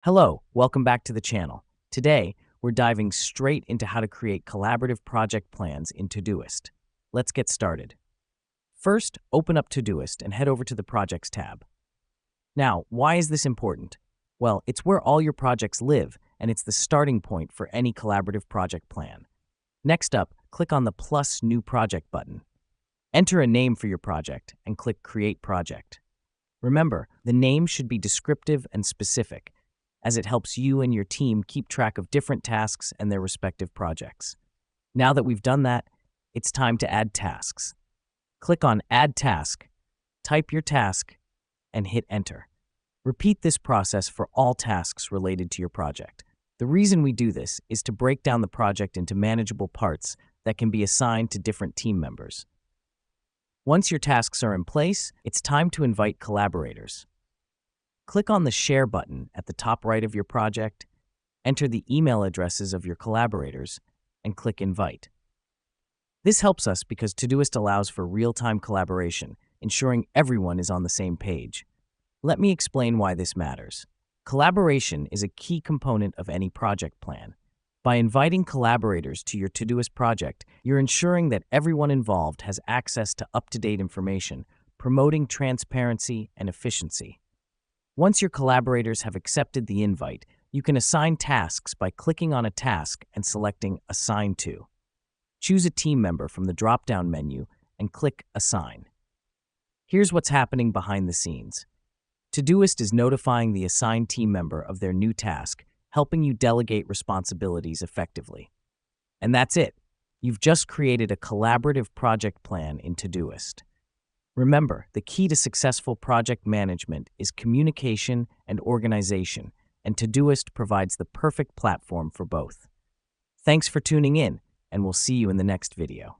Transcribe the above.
Hello, welcome back to the channel. Today, we're diving straight into how to create collaborative project plans in Todoist. Let's get started. First, open up Todoist and head over to the Projects tab. Now, why is this important? Well, it's where all your projects live, and it's the starting point for any collaborative project plan. Next up, click on the plus New Project button. Enter a name for your project and click Create Project. Remember, the name should be descriptive and specific, as it helps you and your team keep track of different tasks and their respective projects. Now that we've done that, it's time to add tasks. Click on Add Task, type your task, and hit Enter. Repeat this process for all tasks related to your project. The reason we do this is to break down the project into manageable parts that can be assigned to different team members. Once your tasks are in place, it's time to invite collaborators. Click on the Share button at the top right of your project, enter the email addresses of your collaborators, and click Invite. This helps us because Todoist allows for real-time collaboration, ensuring everyone is on the same page. Let me explain why this matters. Collaboration is a key component of any project plan. By inviting collaborators to your Todoist project, you're ensuring that everyone involved has access to up-to-date information, promoting transparency and efficiency. Once your collaborators have accepted the invite, you can assign tasks by clicking on a task and selecting Assign To. Choose a team member from the drop-down menu and click Assign. Here's what's happening behind the scenes. Todoist is notifying the assigned team member of their new task, helping you delegate responsibilities effectively. And that's it. You've just created a collaborative project plan in Todoist. Remember, the key to successful project management is communication and organization, and Todoist provides the perfect platform for both. Thanks for tuning in, and we'll see you in the next video.